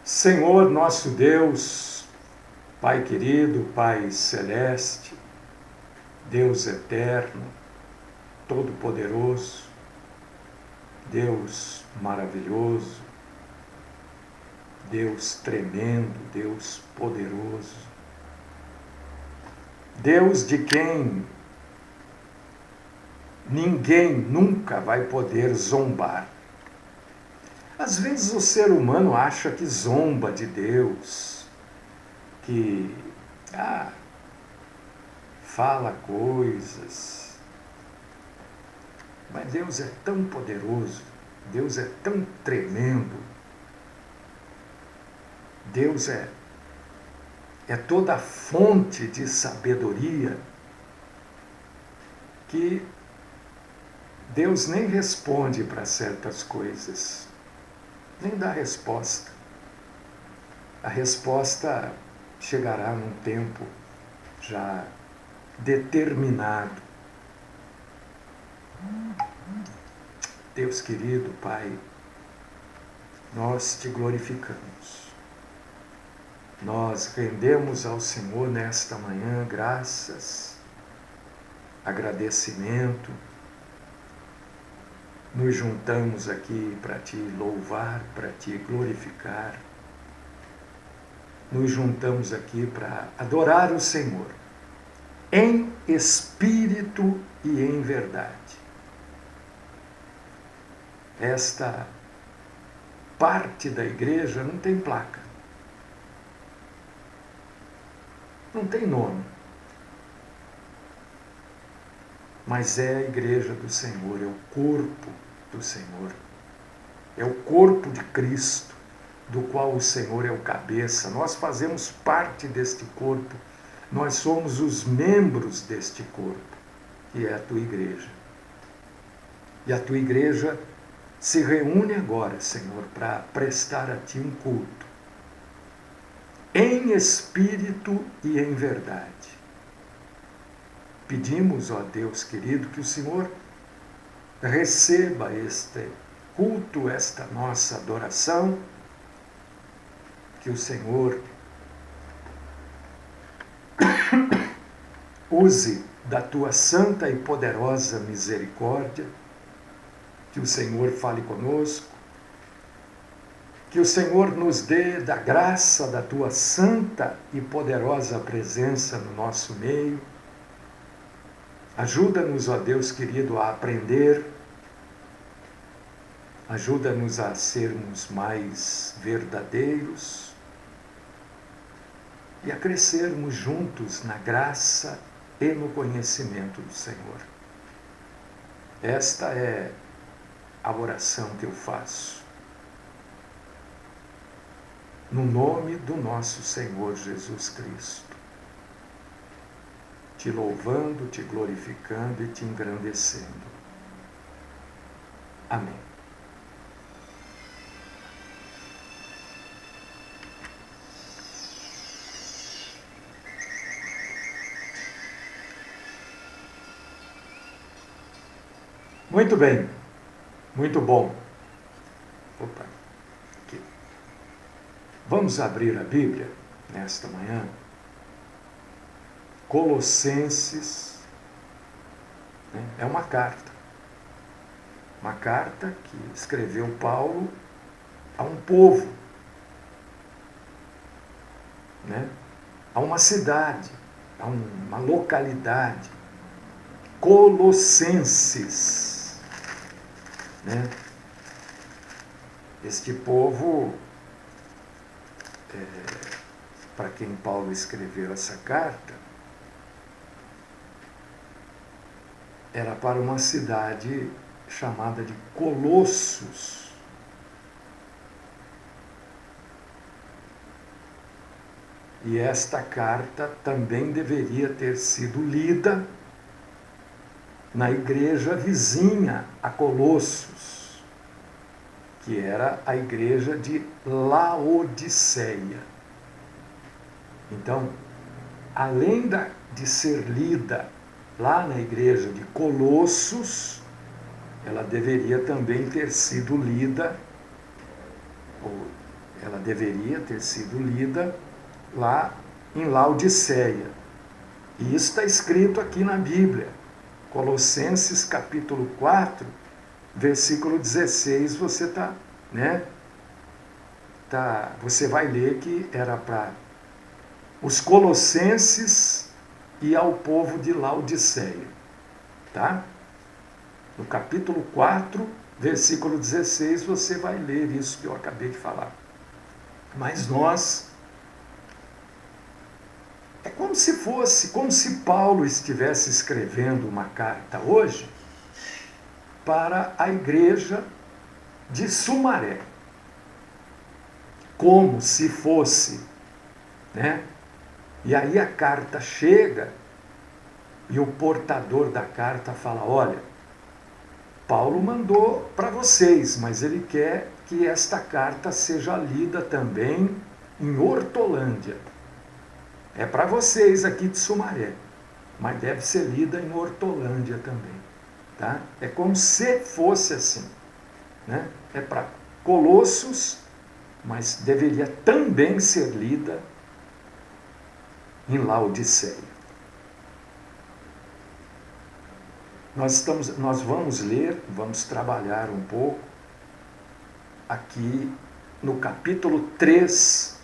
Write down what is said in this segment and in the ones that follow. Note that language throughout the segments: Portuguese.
Senhor nosso Deus, Pai querido, Pai celeste, Deus eterno, todo-poderoso, Deus maravilhoso, Deus tremendo, Deus poderoso, Deus de quem ninguém nunca vai poder zombar. Às vezes o ser humano acha que zomba de Deus, que fala coisas. Mas Deus é tão poderoso, Deus é tão tremendo, Deus é toda a fonte de sabedoria, que Deus nem responde para certas coisas, nem dá resposta. A resposta chegará num tempo já determinado. Deus querido, Pai, nós te glorificamos. Nós rendemos ao Senhor nesta manhã graças, agradecimento. Nos juntamos aqui para te louvar, para te glorificar. Nos juntamos aqui para adorar o Senhor, em espírito e em verdade. Esta parte da igreja não tem placa, não tem nome, mas é a igreja do Senhor, é o corpo do Senhor, é o corpo de Cristo, do qual o Senhor é o cabeça. Nós fazemos parte deste corpo, nós somos os membros deste corpo, que é a tua igreja. E a tua igreja se reúne agora, Senhor, para prestar a ti um culto, em espírito e em verdade. Pedimos, ó Deus querido, que o Senhor receba este culto, esta nossa adoração, que o Senhor use da tua santa e poderosa misericórdia, que o Senhor fale conosco, que o Senhor nos dê da graça da tua santa e poderosa presença no nosso meio. Ajuda-nos, ó Deus querido, a aprender, ajuda-nos a sermos mais verdadeiros e a crescermos juntos na graça e no conhecimento do Senhor. Esta é a oração que eu faço, no nome do nosso Senhor Jesus Cristo, te louvando, te glorificando e te engrandecendo. Amém. Muito bem, muito bom. Opa, aqui. Vamos abrir a Bíblia nesta manhã. Colossenses, né? É uma carta que escreveu Paulo a um povo, né? A uma cidade, a uma localidade, Colossenses, né? Este povo, para quem Paulo escreveu essa carta, era para uma cidade chamada de Colossos. E esta carta também deveria ter sido lida na igreja vizinha a Colossos, que era a igreja de Laodiceia. Então, além de ser lida lá na igreja de Colossos, ela deveria também ter sido lida, ou ela deveria ter sido lida lá em Laodiceia. E isso está escrito aqui na Bíblia. Colossenses capítulo 4, versículo 16, você você vai ler que era para os colossenses e ao povo de Laodiceia. Tá? No capítulo 4, versículo 16, você vai ler isso que eu acabei de falar. Mas nós... É como se Paulo estivesse escrevendo uma carta hoje para a igreja de Sumaré. Como se fosse, né? E aí a carta chega e o portador da carta fala, olha, Paulo mandou para vocês, mas ele quer que esta carta seja lida também em Hortolândia. É para vocês aqui de Sumaré, mas deve ser lida em Hortolândia também. Tá? É como se fosse assim. Né? É para Colossos, mas deveria também ser lida em Laodiceia. Nós vamos ler, vamos trabalhar um pouco aqui no capítulo 3,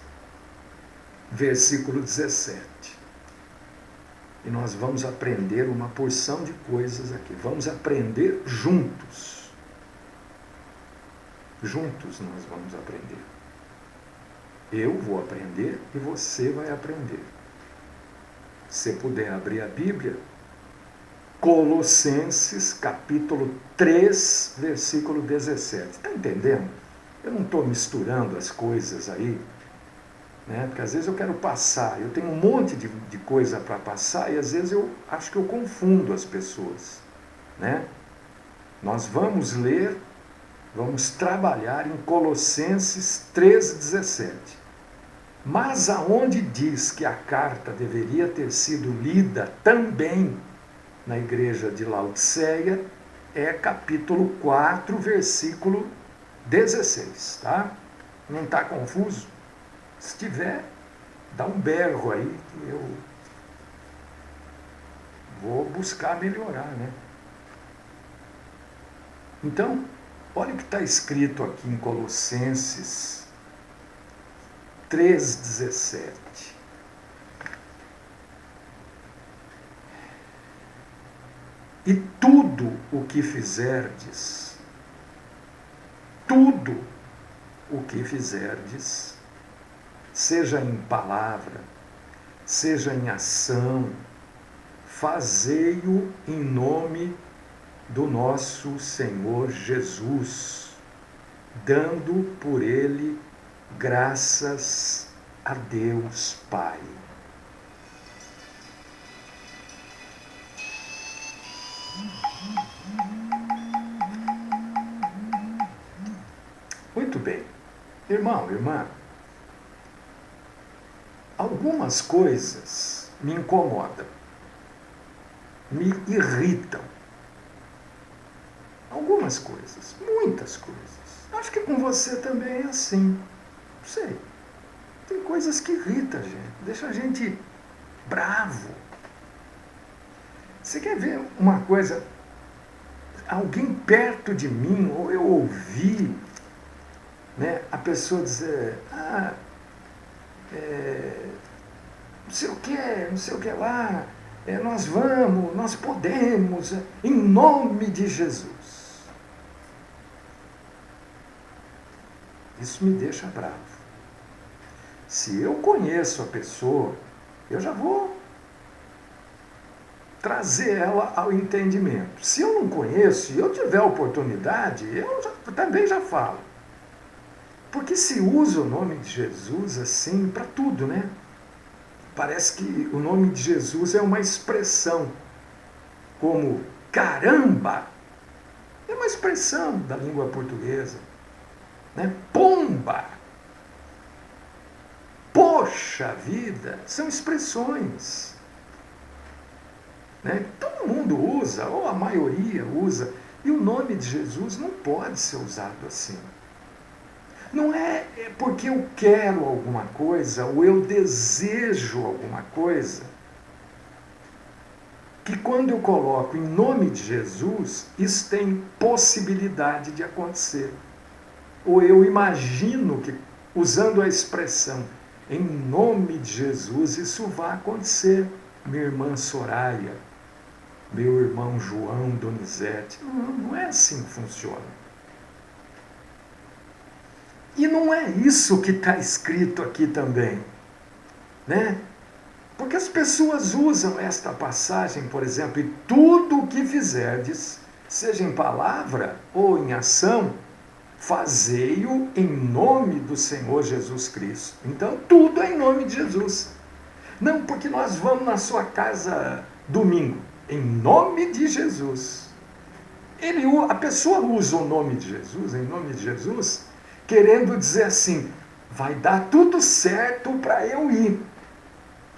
versículo 17. E nós vamos aprender uma porção de coisas aqui. Vamos aprender juntos. Juntos nós vamos aprender. Eu vou aprender e você vai aprender. Se puder abrir a Bíblia, Colossenses capítulo 3, versículo 17. Está entendendo? Eu não estou misturando as coisas aí, né? Porque às vezes eu quero passar, eu tenho um monte de coisa para passar e às vezes eu acho que eu confundo as pessoas, né? Nós vamos ler, vamos trabalhar em Colossenses 3,17. Mas aonde diz que a carta deveria ter sido lida também na igreja de Laodiceia, é capítulo 4, versículo 16, tá? Não está confuso? Se tiver, dá um berro aí que eu vou buscar melhorar, né? Então, olha o que está escrito aqui em Colossenses 3,17. E tudo o que fizerdes, seja em palavra, seja em ação, fazei-o em nome do nosso Senhor Jesus, dando por ele graças a Deus Pai. Muito bem. Irmão, irmã, algumas coisas me incomodam, me irritam. Algumas coisas, muitas coisas. Acho que com você também é assim. Não sei. Tem coisas que irritam a gente, deixa a gente bravo. Você quer ver uma coisa? Alguém perto de mim, ou eu ouvi, né, a pessoa dizer, não sei o que lá, nós vamos, nós podemos, em nome de Jesus. Isso me deixa bravo. Se eu conheço a pessoa, eu já vou trazer ela ao entendimento. Se eu não conheço e eu tiver oportunidade, eu também já falo. Porque se usa o nome de Jesus assim para tudo, né? Parece que o nome de Jesus é uma expressão, como caramba, é uma expressão da língua portuguesa, né? Pomba, poxa vida, são expressões, né? Todo mundo usa, ou a maioria usa, e o nome de Jesus não pode ser usado assim. Não é porque eu quero alguma coisa ou eu desejo alguma coisa que quando eu coloco em nome de Jesus, isso tem possibilidade de acontecer. Ou eu imagino que, usando a expressão em nome de Jesus, isso vai acontecer. Minha irmã Soraya, meu irmão João Donizete. Não é assim que funciona. E não é isso que está escrito aqui também, né? Porque as pessoas usam esta passagem, por exemplo, e tudo o que fizerdes, seja em palavra ou em ação, fazei-o em nome do Senhor Jesus Cristo. Então, tudo é em nome de Jesus. Não, porque nós vamos na sua casa domingo, em nome de Jesus. A pessoa usa o nome de Jesus, em nome de Jesus, querendo dizer assim, vai dar tudo certo para eu ir,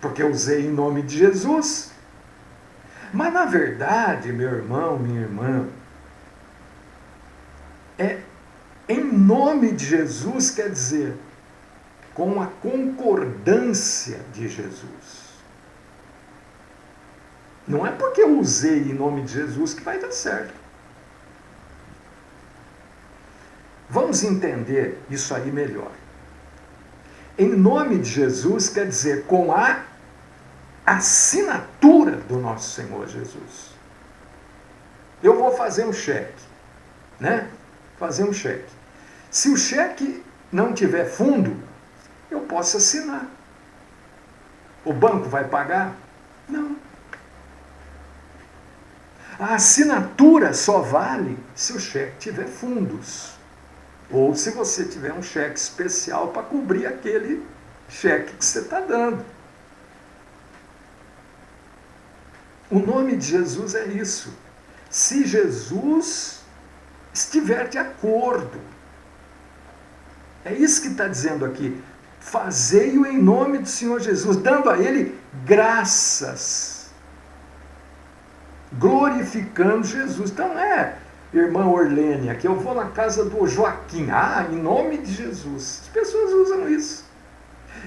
porque eu usei em nome de Jesus. Mas na verdade, meu irmão, minha irmã, em nome de Jesus quer dizer com a concordância de Jesus. Não é porque eu usei em nome de Jesus que vai dar certo. Vamos entender isso aí melhor. Em nome de Jesus quer dizer com a assinatura do nosso Senhor Jesus. Eu vou fazer um cheque, né? Fazer um cheque. Se o cheque não tiver fundo, eu posso assinar. O banco vai pagar? Não. A assinatura só vale se o cheque tiver fundos. Ou se você tiver um cheque especial para cobrir aquele cheque que você está dando. O nome de Jesus é isso. Se Jesus estiver de acordo. É isso que está dizendo aqui. Fazei-o em nome do Senhor Jesus, dando a Ele graças. Glorificando Jesus. Então não é, irmã Orlênia, que eu vou na casa do Joaquim. Em nome de Jesus. As pessoas usam isso.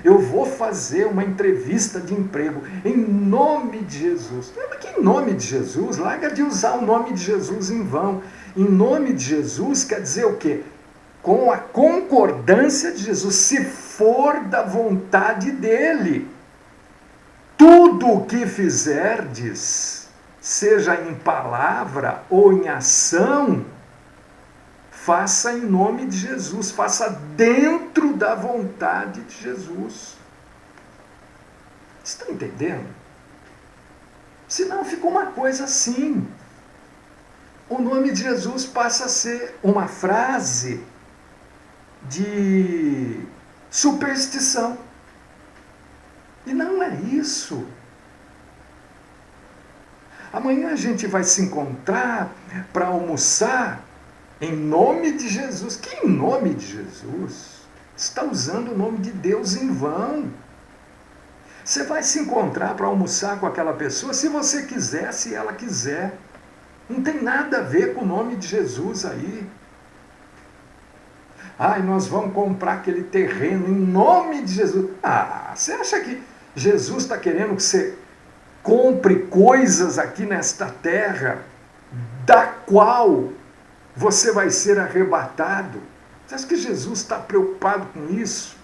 Eu vou fazer uma entrevista de emprego em nome de Jesus. Mas que em nome de Jesus? Larga de usar o nome de Jesus em vão. Em nome de Jesus quer dizer o quê? Com a concordância de Jesus, se for da vontade dele. Tudo o que fizerdes, seja em palavra ou em ação, faça em nome de Jesus, faça dentro da vontade de Jesus. Estão entendendo? Senão fica uma coisa assim. O nome de Jesus passa a ser uma frase de superstição. E não é isso. Amanhã a gente vai se encontrar para almoçar em nome de Jesus. Que em nome de Jesus? Está usando o nome de Deus em vão. Você vai se encontrar para almoçar com aquela pessoa se você quiser, se ela quiser. Não tem nada a ver com o nome de Jesus aí. Nós vamos comprar aquele terreno em nome de Jesus. Você acha que Jesus está querendo que você compre coisas aqui nesta terra da qual você vai ser arrebatado? Você acha que Jesus está preocupado com isso?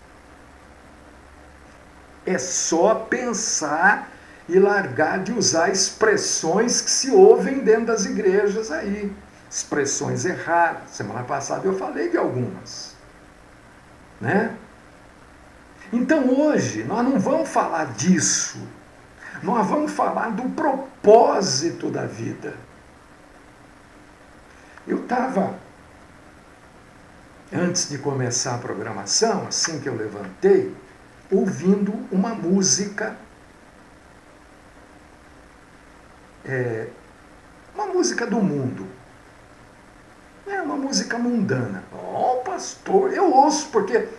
É só pensar e largar de usar expressões que se ouvem dentro das igrejas aí. Expressões erradas. Semana passada eu falei de algumas. Né? Então hoje nós não vamos falar disso. Nós vamos falar do propósito da vida. Eu estava, antes de começar a programação, assim que eu levantei, ouvindo uma música, uma música do mundo. É uma música mundana. Pastor, eu ouço, porque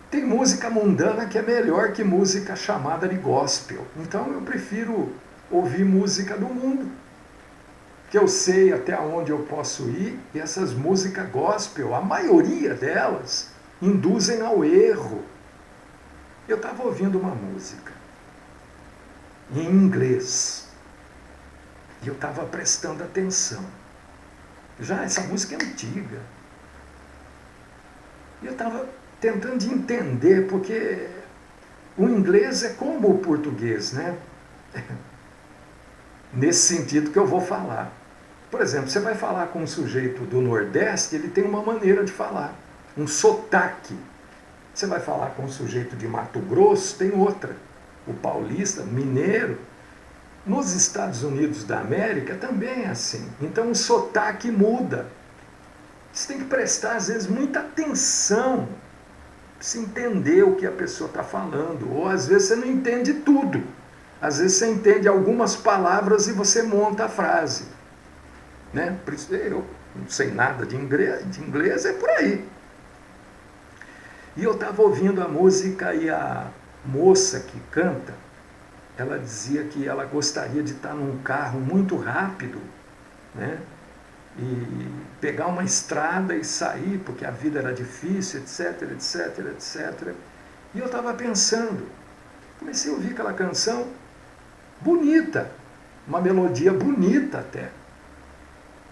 tem música mundana que é melhor que música chamada de gospel. Então eu prefiro ouvir música do mundo, que eu sei até onde eu posso ir, e essas músicas gospel, a maioria delas, induzem ao erro. Eu estava ouvindo uma música em inglês e eu estava prestando atenção. Já essa música é antiga. E eu estava tentando entender, porque o inglês é como o português, né? Nesse sentido que eu vou falar. Por exemplo, você vai falar com um sujeito do Nordeste, ele tem uma maneira de falar, um sotaque. Você vai falar com um sujeito de Mato Grosso, tem outra. O paulista, mineiro. Nos Estados Unidos da América também é assim. Então o sotaque muda. Você tem que prestar, às vezes, muita atenção para se entender o que a pessoa está falando. Ou às vezes você não entende tudo. Às vezes você entende algumas palavras e você monta a frase. Né? Por isso eu não sei nada de inglês, é por aí. E eu estava ouvindo a música e a moça que canta, ela dizia que ela gostaria de estar num carro muito rápido, né? E pegar uma estrada e sair, porque a vida era difícil, etc, etc, etc. E eu estava pensando, comecei a ouvir aquela canção bonita, uma melodia bonita até,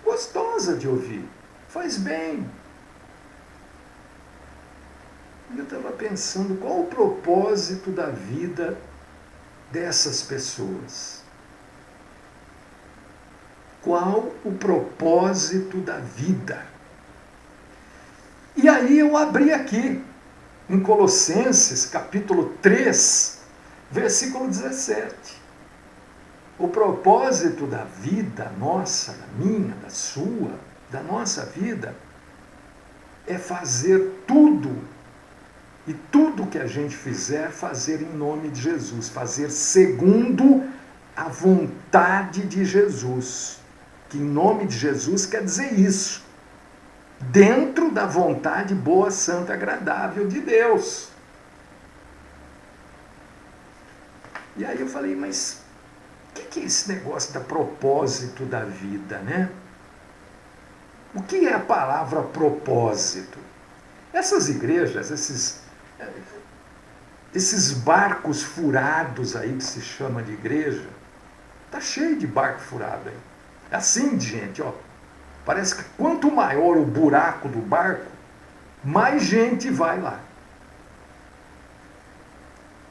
gostosa de ouvir, faz bem. E eu estava pensando, qual o propósito da vida dessas pessoas? Qual o propósito da vida? E aí eu abri aqui, em Colossenses, capítulo 3, versículo 17. O propósito da vida nossa, da minha, da sua, da nossa vida, é fazer tudo, e tudo que a gente fizer, fazer em nome de Jesus, fazer segundo a vontade de Jesus. Que em nome de Jesus quer dizer isso. Dentro da vontade boa, santa, agradável de Deus. E aí eu falei, mas o que é esse negócio da propósito da vida, né? O que é a palavra propósito? Essas igrejas, esses barcos furados aí que se chama de igreja, tá cheio de barco furado aí. É assim, gente, ó. Parece que quanto maior o buraco do barco, mais gente vai lá.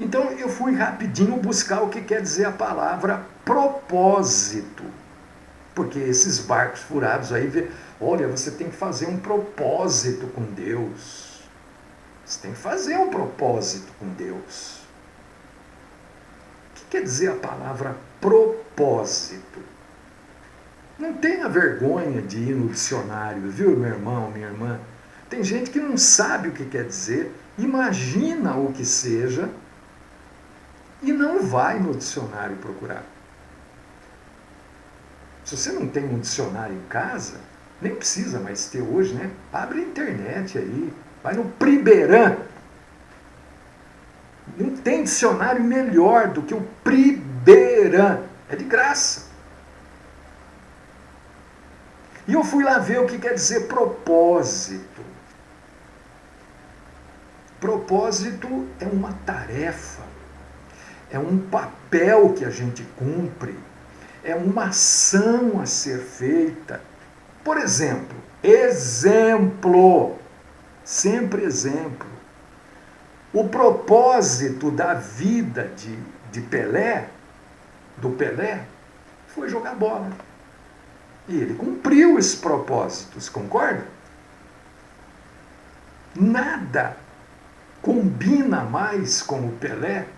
Então eu fui rapidinho buscar o que quer dizer a palavra propósito. Porque esses barcos furados aí, olha, você tem que fazer um propósito com Deus. Você tem que fazer um propósito com Deus. O que quer dizer a palavra propósito? Não tenha vergonha de ir no dicionário, viu, meu irmão, minha irmã? Tem gente que não sabe o que quer dizer, imagina o que seja e não vai no dicionário procurar. Se você não tem um dicionário em casa, nem precisa mais ter hoje, né? Abre a internet aí, vai no Priberan. Não tem dicionário melhor do que o Priberan. É de graça. E eu fui lá ver o que quer dizer propósito. Propósito é uma tarefa, é um papel que a gente cumpre, é uma ação a ser feita. Por exemplo, sempre exemplo. O propósito da vida de Pelé, do Pelé, foi jogar bola. E ele cumpriu esses propósitos, concorda? Nada combina mais com o Pelé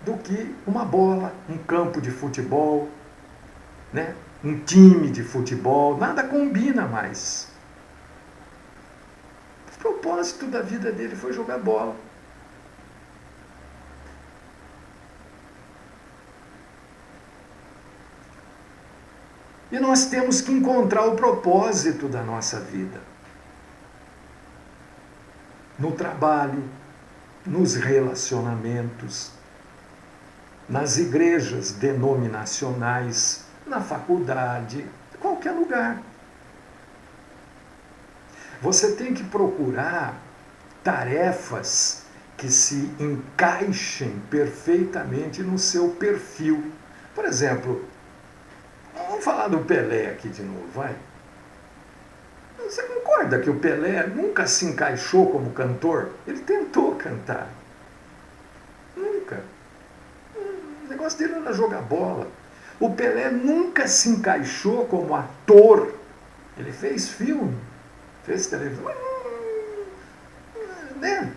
do que uma bola, um campo de futebol, né? Um time de futebol, nada combina mais. O propósito da vida dele foi jogar bola. E nós temos que encontrar o propósito da nossa vida. No trabalho, nos relacionamentos, nas igrejas denominacionais, na faculdade, em qualquer lugar. Você tem que procurar tarefas que se encaixem perfeitamente no seu perfil. Por exemplo, vamos falar do Pelé aqui de novo, vai. Você concorda que o Pelé nunca se encaixou como cantor? Ele tentou cantar. Nunca. O negócio dele era jogar bola. O Pelé nunca se encaixou como ator. Ele fez filme, fez televisão. Né?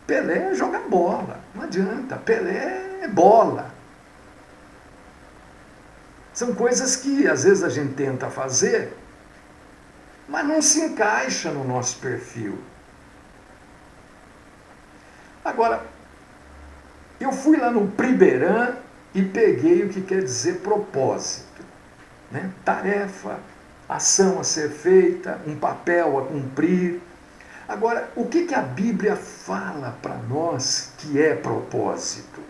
Pelé joga bola. Não adianta. Pelé é bola. São coisas que às vezes a gente tenta fazer, mas não se encaixa no nosso perfil. Agora, eu fui lá no Priberan e peguei o que quer dizer propósito, né? Tarefa, ação a ser feita, um papel a cumprir. Agora, o que a Bíblia fala para nós que é propósito?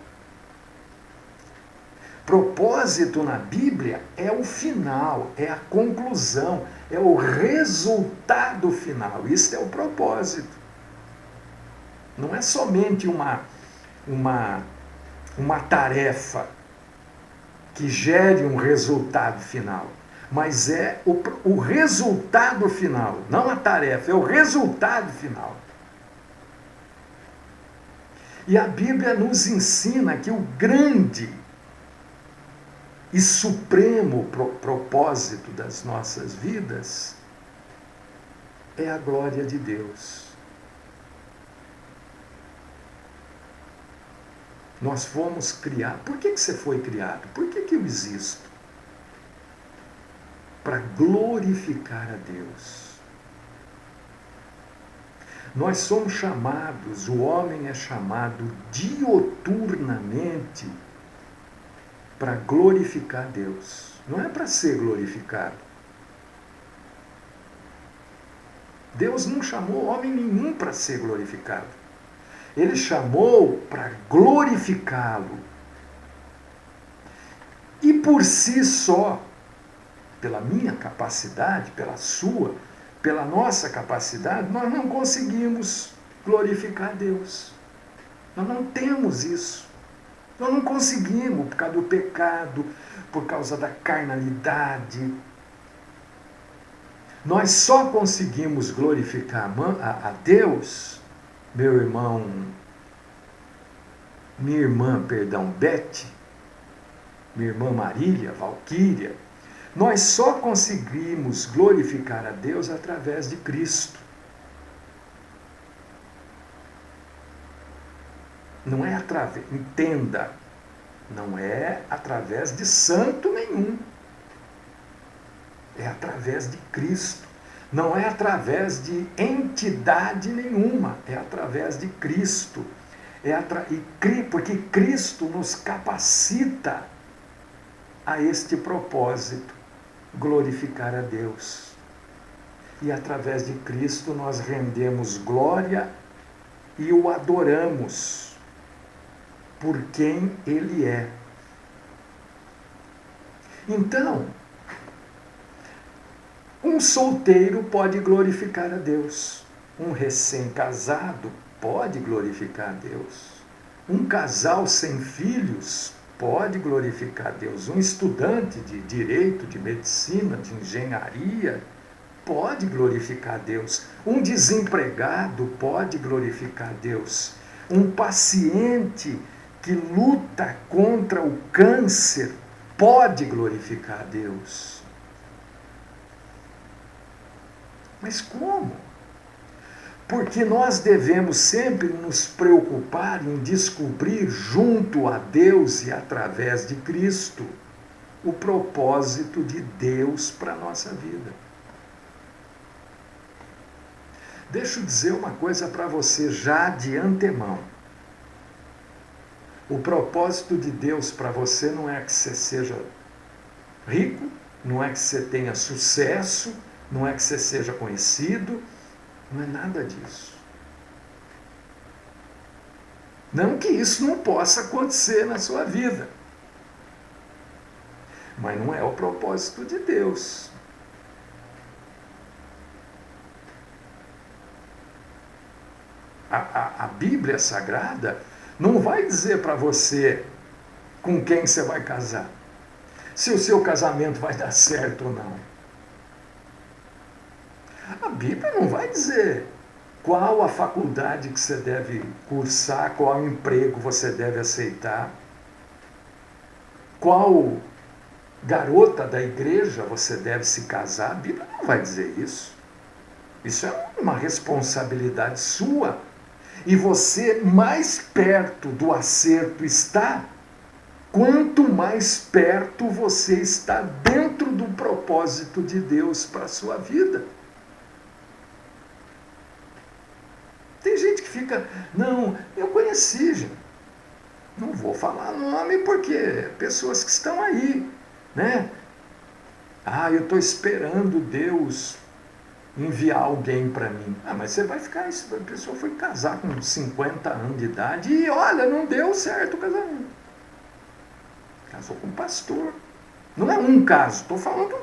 Propósito na Bíblia é o final, é a conclusão, é o resultado final. Isso é o propósito. Não é somente uma tarefa que gere um resultado final, mas é o resultado final, não a tarefa, é o resultado final. E a Bíblia nos ensina que o grande e supremo propósito das nossas vidas é a glória de Deus. Nós fomos criados. Por que você foi criado? Por que eu existo? Para glorificar a Deus. Nós somos chamados, o homem é chamado dioturnamente para glorificar Deus. Não é para ser glorificado. Deus não chamou homem nenhum para ser glorificado. Ele chamou para glorificá-lo. E por si só, pela minha capacidade, pela sua, pela nossa capacidade, nós não conseguimos glorificar Deus. Nós não temos isso. Nós não conseguimos por causa do pecado, por causa da carnalidade. Nós só conseguimos glorificar a Deus, minha irmã, Beth, minha irmã Marília, Valquíria, nós só conseguimos glorificar a Deus através de Cristo. Não é através, entenda, não é através de santo nenhum. É através de Cristo. Não é através de entidade nenhuma, é através de Cristo. Porque Cristo nos capacita a este propósito, glorificar a Deus. E através de Cristo nós rendemos glória e o adoramos por quem Ele é. Então, um solteiro pode glorificar a Deus. Um recém-casado pode glorificar a Deus. Um casal sem filhos pode glorificar a Deus. Um estudante de direito, de medicina, de engenharia, pode glorificar a Deus. Um desempregado pode glorificar a Deus. Um paciente que luta contra o câncer pode glorificar a Deus. Mas como? Porque nós devemos sempre nos preocupar em descobrir junto a Deus e através de Cristo o propósito de Deus para a nossa vida. Deixa eu dizer uma coisa para você já de antemão. O propósito de Deus para você não é que você seja rico, não é que você tenha sucesso, não é que você seja conhecido, não é nada disso. Não que isso não possa acontecer na sua vida. mas não é o propósito de Deus. A Bíblia Sagrada não vai dizer para você com quem você vai casar, se o seu casamento vai dar certo ou não. A Bíblia não vai dizer qual a faculdade que você deve cursar, qual emprego você deve aceitar, qual garota da igreja você deve se casar. A Bíblia não vai dizer isso. Isso é uma responsabilidade sua. E você mais perto do acerto está, quanto mais perto você está dentro do propósito de Deus para a sua vida. Tem gente que fica, não, eu conheci, gente. Não vou falar nome porque pessoas que estão aí, né? Ah, eu estou esperando Deus enviar alguém para mim. Ah, mas você vai ficar, a pessoa foi casar com 50 anos de idade e olha, não deu certo o casamento. Casou com um pastor. Não é um caso, estou falando.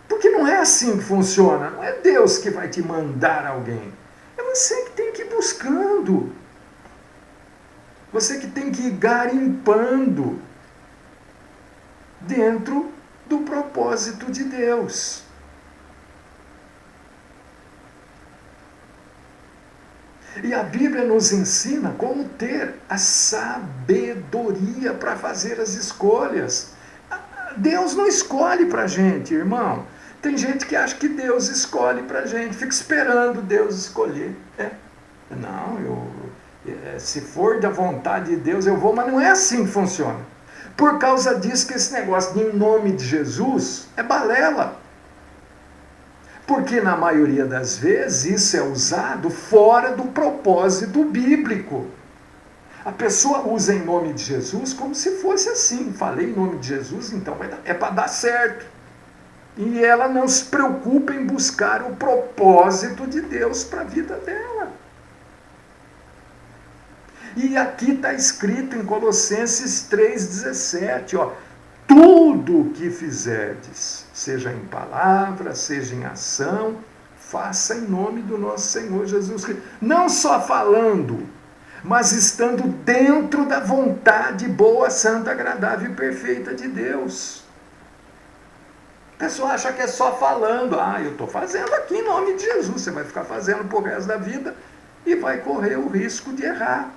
Porque não é assim que funciona. Não é Deus que vai te mandar alguém. É você que tem que ir buscando. Você que tem que ir garimpando dentro do propósito de Deus. E a Bíblia nos ensina como ter a sabedoria para fazer as escolhas. Deus não escolhe para a gente, irmão. Tem gente que acha que Deus escolhe para a gente, fica esperando Deus escolher. Não, se for da vontade de Deus eu vou, mas não é assim que funciona. Por causa disso que esse negócio de em nome de Jesus é balela. Porque na maioria das vezes isso é usado fora do propósito bíblico. A pessoa usa em nome de Jesus como se fosse assim. Falei em nome de Jesus, então é para dar certo. E ela não se preocupa em buscar o propósito de Deus para a vida dela. E aqui está escrito em Colossenses 3,17, ó, tudo o que fizerdes, seja em palavra, seja em ação, faça em nome do nosso Senhor Jesus Cristo. Não só falando, mas estando dentro da vontade boa, santa, agradável e perfeita de Deus. A pessoa acha que é só falando, eu estou fazendo aqui em nome de Jesus. Você vai ficar fazendo por resto da vida e vai correr o risco de errar.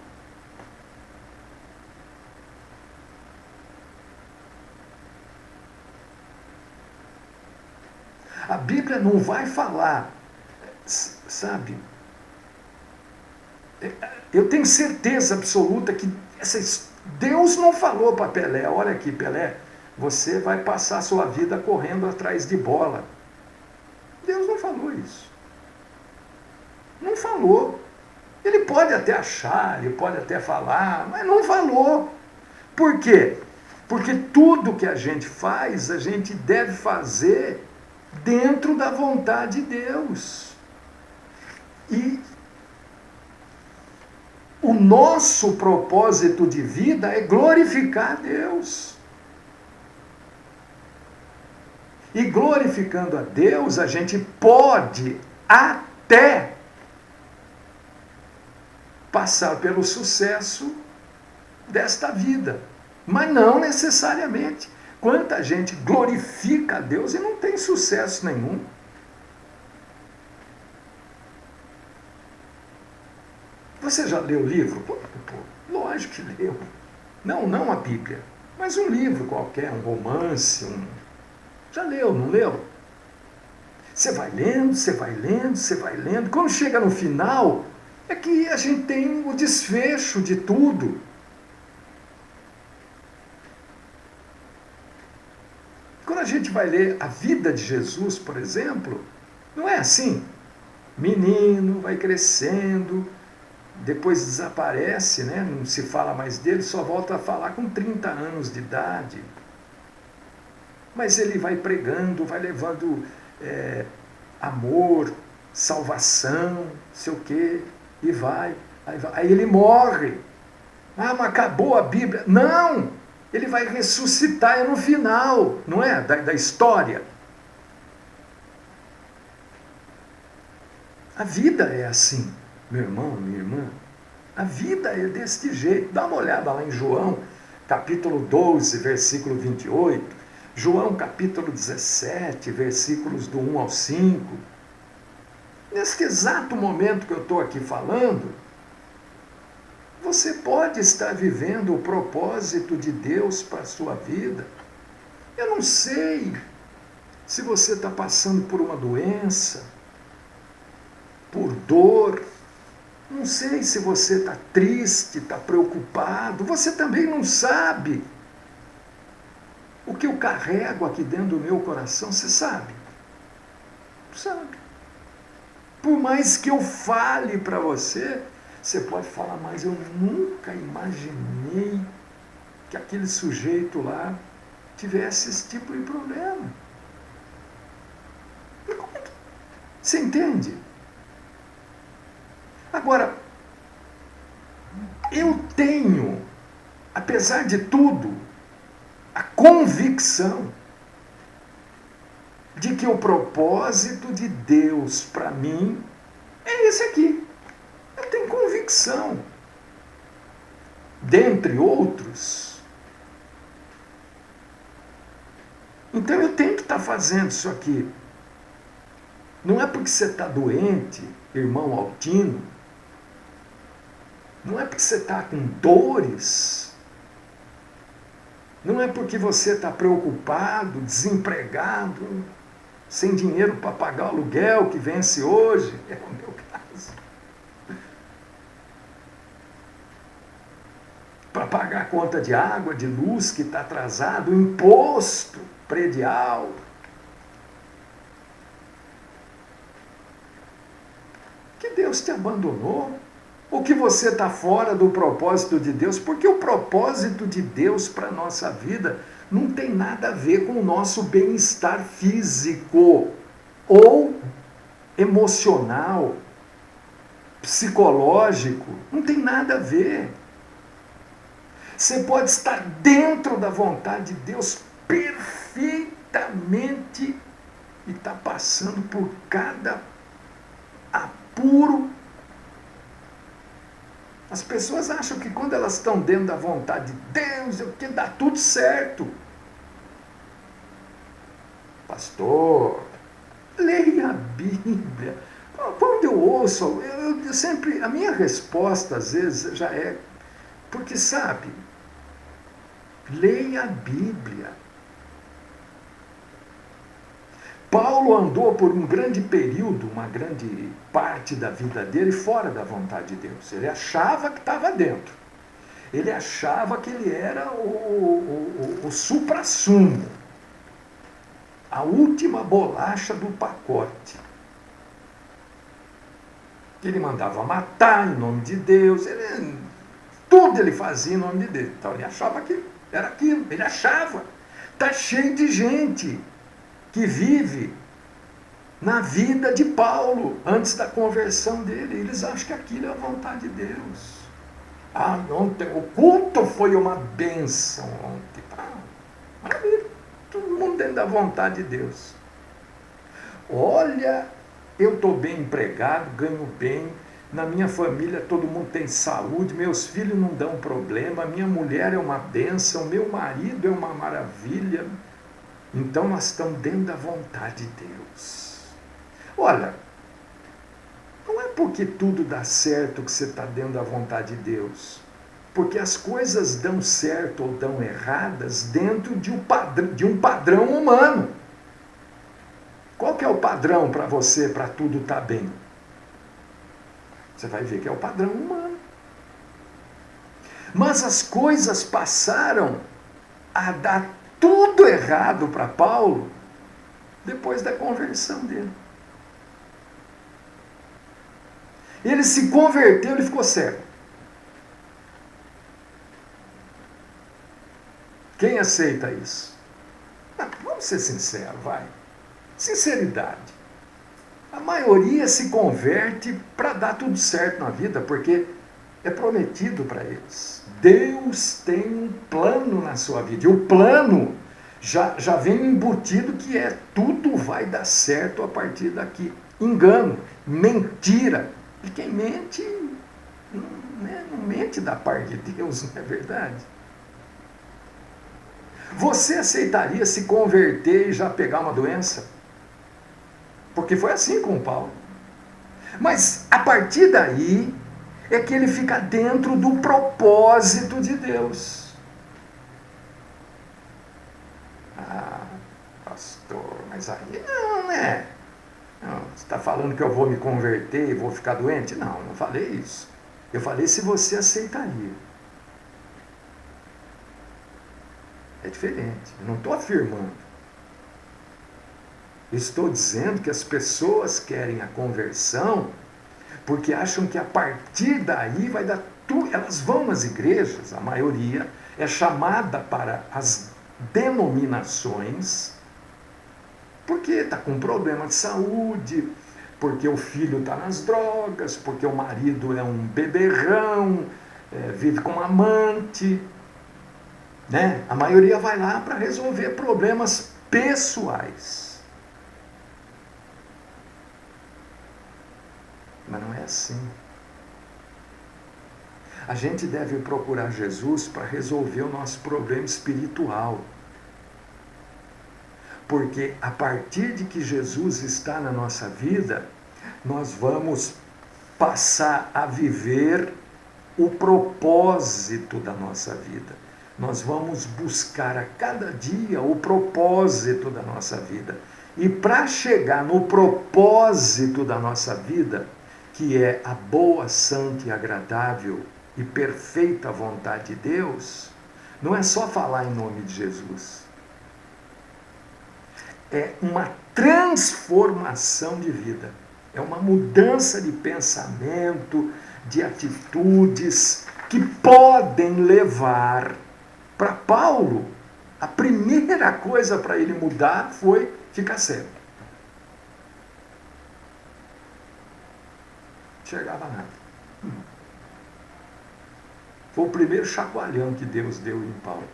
A Bíblia não vai falar, sabe? Eu tenho certeza absoluta que Deus não falou para Pelé, olha aqui, Pelé, você vai passar a sua vida correndo atrás de bola. Deus não falou isso. Não falou. Ele pode até achar, ele pode até falar, mas não falou. Por quê? Porque tudo que a gente faz, a gente deve fazer dentro da vontade de Deus. E o nosso propósito de vida é glorificar a Deus. E glorificando a Deus, a gente pode até passar pelo sucesso desta vida, mas não necessariamente. Quanta gente glorifica a Deus e não tem sucesso nenhum. Você já leu o livro? Lógico que leu. Não a Bíblia, mas um livro qualquer, um romance, Já leu, não leu? Você vai lendo, você vai lendo, você vai lendo. Quando chega no final, é que a gente tem o desfecho de tudo. Quando a gente vai ler a vida de Jesus, por exemplo, não é assim? Menino, vai crescendo, depois desaparece, né? Não se fala mais dele, só volta a falar com 30 anos de idade. Mas ele vai pregando, vai levando amor, salvação, sei o quê, e vai. Aí ele morre. Mas acabou a Bíblia. Não! ele vai ressuscitar, é no final, não é? Da história. A vida é assim, meu irmão, minha irmã. A vida é deste jeito. Dá uma olhada lá em João, capítulo 12, versículo 28. João, capítulo 17, versículos do 1 ao 5. Neste exato momento que eu estou aqui falando, você pode estar vivendo o propósito de Deus para a sua vida. Eu não sei se você está passando por uma doença, por dor. Não sei se você está triste, está preocupado. Você também não sabe. O que eu carrego aqui dentro do meu coração, você sabe? Sabe. Por mais que eu fale para você, você pode falar, mas eu nunca imaginei que aquele sujeito lá tivesse esse tipo de problema. Você entende? Agora, eu tenho, apesar de tudo, a convicção de que o propósito de Deus para mim é esse aqui. Eu tenho convicção. Dentre outros. Então eu tenho que estar fazendo isso aqui. Não é porque você está doente, irmão Altino. Não é porque você está com dores. Não é porque você está preocupado, desempregado, sem dinheiro para pagar o aluguel que vence hoje. É o meu caso. Para pagar a conta de água, de luz que está atrasado, o imposto predial. Que Deus te abandonou. Ou que você está fora do propósito de Deus, porque o propósito de Deus para a nossa vida não tem nada a ver com o nosso bem-estar físico, ou emocional, psicológico, não tem nada a ver. Você pode estar dentro da vontade de Deus perfeitamente e estar passando por cada apuro. As pessoas acham que quando elas estão dentro da vontade de Deus, que dá tudo certo. Pastor, leia a Bíblia. Quando eu ouço, eu sempre, a minha resposta às vezes já é, porque sabe, leia a Bíblia. Paulo andou por um grande período, uma grande parte da vida dele fora da vontade de Deus. Ele achava que estava dentro. Ele achava que ele era o suprassumo, a última bolacha do pacote. Ele mandava matar em nome de Deus, tudo ele fazia em nome de Deus. Então ele achava que era aquilo, ele achava. Está cheio de gente que vive na vida de Paulo, antes da conversão dele. Eles acham que aquilo é a vontade de Deus. Ontem, o culto foi uma bênção ontem. Maravilha, todo mundo dentro da vontade de Deus. Olha, eu estou bem empregado, ganho bem, na minha família todo mundo tem saúde, meus filhos não dão problema, minha mulher é uma bênção, meu marido é uma maravilha. Então nós estamos dentro da vontade de Deus. Olha, não é porque tudo dá certo que você está dentro da vontade de Deus. Porque as coisas dão certo ou dão erradas dentro de um padrão humano. Qual que é o padrão para você, para tudo estar bem? Você vai ver que é o padrão humano. Mas as coisas passaram a dar tudo errado para Paulo depois da conversão dele. Ele se converteu, ele ficou cego. Quem aceita isso? Vamos ser sinceros, vai. Sinceridade. A maioria se converte para dar tudo certo na vida, porque É prometido para eles. Deus tem um plano na sua vida. E o plano já vem embutido que tudo vai dar certo a partir daqui. Engano, mentira. E quem mente, não mente da parte de Deus, não é verdade? Você aceitaria se converter e já pegar uma doença? Porque foi assim com Paulo. Mas a partir daí é que ele fica dentro do propósito de Deus. Ah, pastor, mas aí não, né? Não, você está falando que eu vou me converter e vou ficar doente? Não, não falei isso. Eu falei se você aceitaria. É diferente. Eu não estou afirmando. Estou dizendo que as pessoas querem a conversão porque acham que a partir daí vai dar tudo. Elas vão nas igrejas, a maioria é chamada para as denominações porque está com problema de saúde, porque o filho está nas drogas, porque o marido é um beberrão, vive com um amante. Né? A maioria vai lá para resolver problemas pessoais. Mas não é assim. A gente deve procurar Jesus para resolver o nosso problema espiritual. Porque a partir de que Jesus está na nossa vida, nós vamos passar a viver o propósito da nossa vida. Nós vamos buscar a cada dia o propósito da nossa vida. E para chegar no propósito da nossa vida, que é a boa, santa e agradável e perfeita vontade de Deus, não é só falar em nome de Jesus. É uma transformação de vida. É uma mudança de pensamento, de atitudes que podem levar. Para Paulo, a primeira coisa para ele mudar foi ficar cego. Não enxergava nada. Foi o primeiro chacoalhão que Deus deu em Paulo.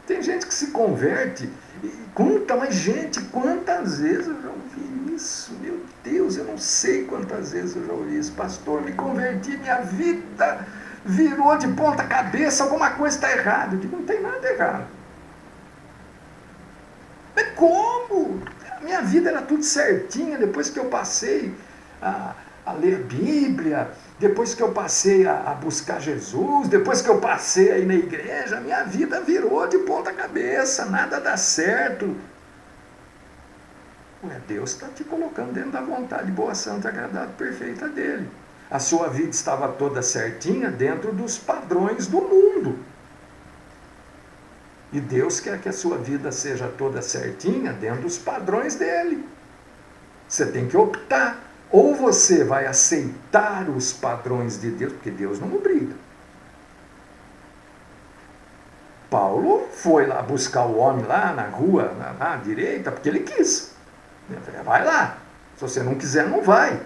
Tem gente que se converte, mas gente, quantas vezes eu já ouvi isso? Meu Deus, eu não sei quantas vezes eu já ouvi isso. Pastor, me converti, minha vida virou de ponta cabeça, alguma coisa está errada. Eu digo, não tem nada errado. Mas como? A minha vida era tudo certinha, depois que eu passei a ler a Bíblia, depois que eu passei a buscar Jesus, depois que eu passei a ir na igreja, minha vida virou de ponta cabeça, nada dá certo. Ué, Deus está te colocando dentro da vontade boa, santa, agradável, perfeita dele. A sua vida estava toda certinha dentro dos padrões do mundo. E Deus quer que a sua vida seja toda certinha dentro dos padrões dele. Você tem que optar. Ou você vai aceitar os padrões de Deus, porque Deus não obriga. Paulo foi lá buscar o homem lá na rua, na direita, porque ele quis. Ele falou, vai lá. Se você não quiser, não vai.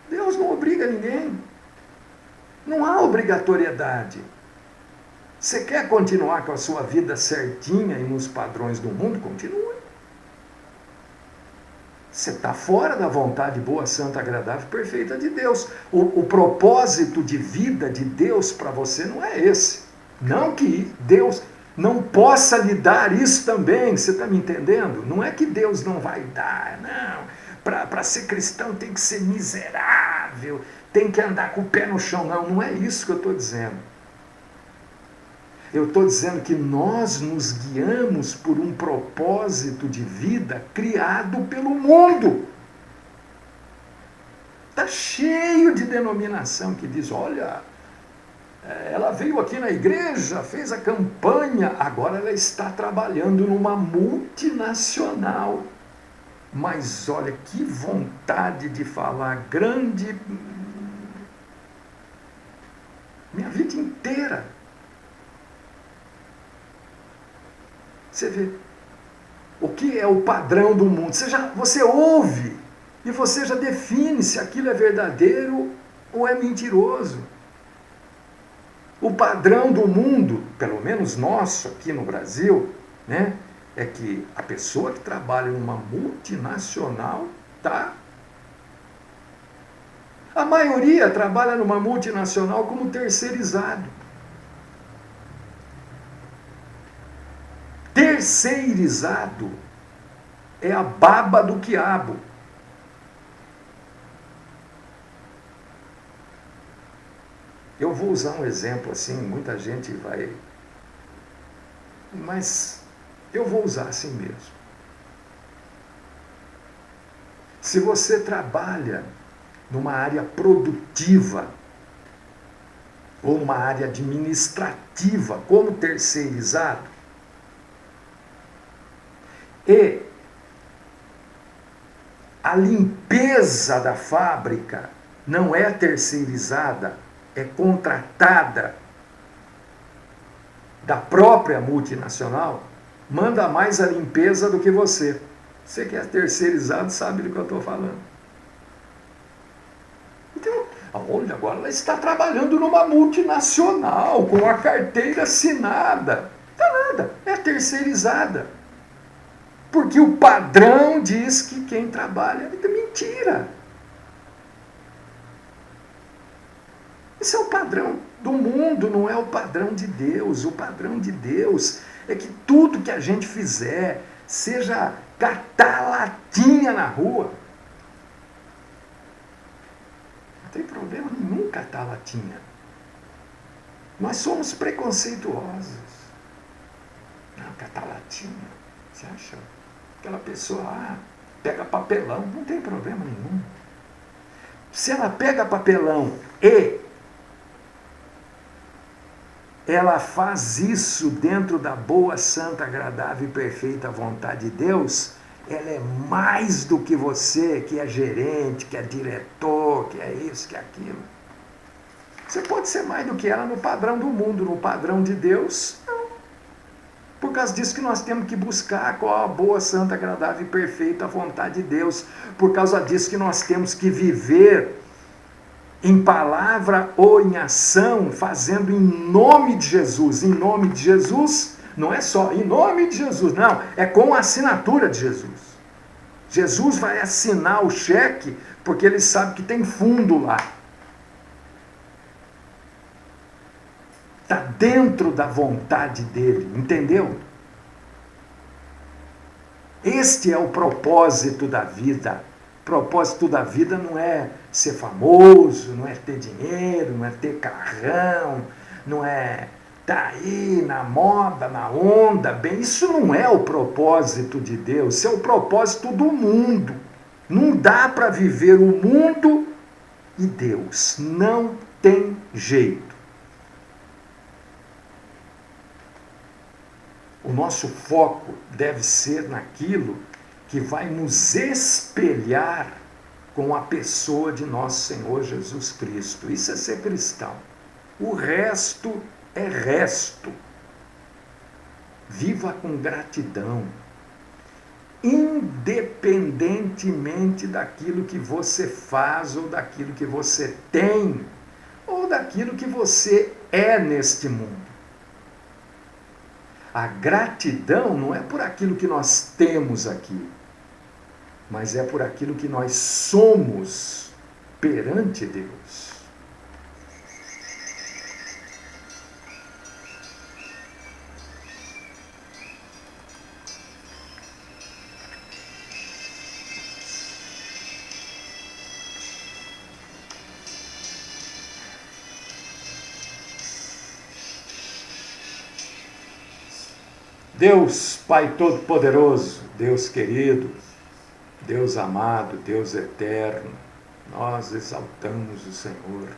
Deus não obriga ninguém. Não há obrigatoriedade. Você quer continuar com a sua vida certinha e nos padrões do mundo? Continue. Você está fora da vontade boa, santa, agradável, perfeita de Deus. O propósito de vida de Deus para você não é esse. Não que Deus não possa lhe dar isso também, você está me entendendo? Não é que Deus não vai dar, não. Para ser cristão tem que ser miserável, tem que andar com o pé no chão. Não é isso que eu estou dizendo. Eu estou dizendo que nós nos guiamos por um propósito de vida criado pelo mundo. Está cheio de denominação que diz, olha, ela veio aqui na igreja, fez a campanha, agora ela está trabalhando numa multinacional. Mas olha, que vontade de falar grande. Minha vida inteira. Você vê o que é o padrão do mundo. Você ouve e você já define se aquilo é verdadeiro ou é mentiroso. O padrão do mundo, pelo menos nosso aqui no Brasil, né, é que a pessoa que trabalha numa multinacional tá. A maioria trabalha numa multinacional como terceirizado. Terceirizado é a baba do quiabo. Eu vou usar um exemplo assim, muita gente vai. Mas eu vou usar assim mesmo. Se você trabalha numa área produtiva ou numa área administrativa como terceirizado e a limpeza da fábrica não é terceirizada, é contratada da própria multinacional, manda mais a limpeza do que você. Você que é terceirizado sabe do que eu estou falando. Então, olha, agora ela está trabalhando numa multinacional, com a carteira assinada. Não tá nada, é terceirizada. Porque o padrão diz que quem trabalha é mentira. Esse é o padrão do mundo, não é o padrão de Deus. O padrão de Deus é que tudo que a gente fizer, seja catar latinha na rua, não tem problema nenhum catar latinha. Nós somos preconceituosos. Não, catar latinha, você acha? Aquela pessoa pega papelão, não tem problema nenhum. Se ela pega papelão e ela faz isso dentro da boa, santa, agradável e perfeita vontade de Deus, ela é mais do que você, que é gerente, que é diretor, que é isso, que é aquilo. Você pode ser mais do que ela no padrão do mundo, no padrão de Deus, não. Por causa disso que nós temos que buscar qual a boa, santa, agradável e perfeita vontade de Deus. Por causa disso que nós temos que viver em palavra ou em ação, fazendo em nome de Jesus. Em nome de Jesus, não é só em nome de Jesus, não, é com a assinatura de Jesus. Jesus vai assinar o cheque porque ele sabe que tem fundo lá. Está dentro da vontade dele, entendeu? Este é o propósito da vida. O propósito da vida não é ser famoso, não é ter dinheiro, não é ter carrão, não é estar aí na moda, na onda. Bem, isso não é o propósito de Deus, isso é o propósito do mundo. Não dá para viver o mundo e Deus. Não tem jeito. O nosso foco deve ser naquilo que vai nos espelhar com a pessoa de nosso Senhor Jesus Cristo. Isso é ser cristão. O resto é resto. Viva com gratidão. Independentemente daquilo que você faz, ou daquilo que você tem, ou daquilo que você é neste mundo. A gratidão não é por aquilo que nós temos aqui, mas é por aquilo que nós somos perante Deus. Deus, Pai Todo-Poderoso, Deus querido, Deus amado, Deus eterno, nós exaltamos o Senhor.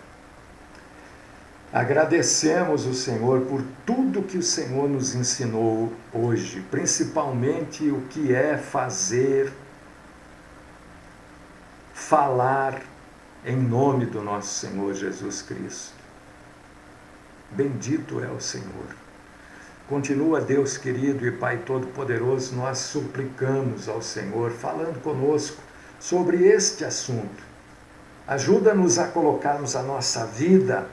Agradecemos o Senhor por tudo que o Senhor nos ensinou hoje, principalmente o que é fazer, falar em nome do nosso Senhor Jesus Cristo. Bendito é o Senhor. Continua, Deus querido e Pai Todo-Poderoso, nós suplicamos ao Senhor, falando conosco sobre este assunto. Ajuda-nos a colocarmos a nossa vida,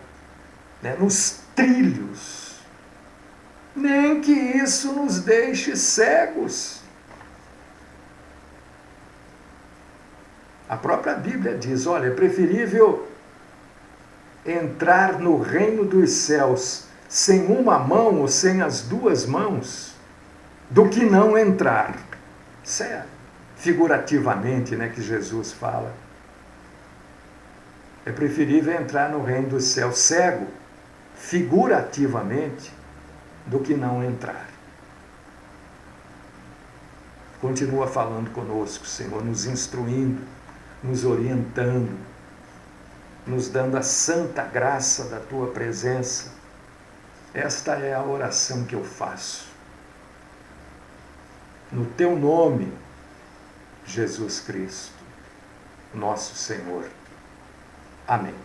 né, nos trilhos. Nem que isso nos deixe cegos. A própria Bíblia diz, olha, é preferível entrar no reino dos céus sem uma mão ou sem as duas mãos, do que não entrar. Isso é figurativamente, né, que Jesus fala. É preferível entrar no reino dos céus cego, figurativamente, do que não entrar. Continua falando conosco, Senhor, nos instruindo, nos orientando, nos dando a santa graça da Tua presença. Esta é a oração que eu faço. No Teu nome, Jesus Cristo, nosso Senhor. Amém.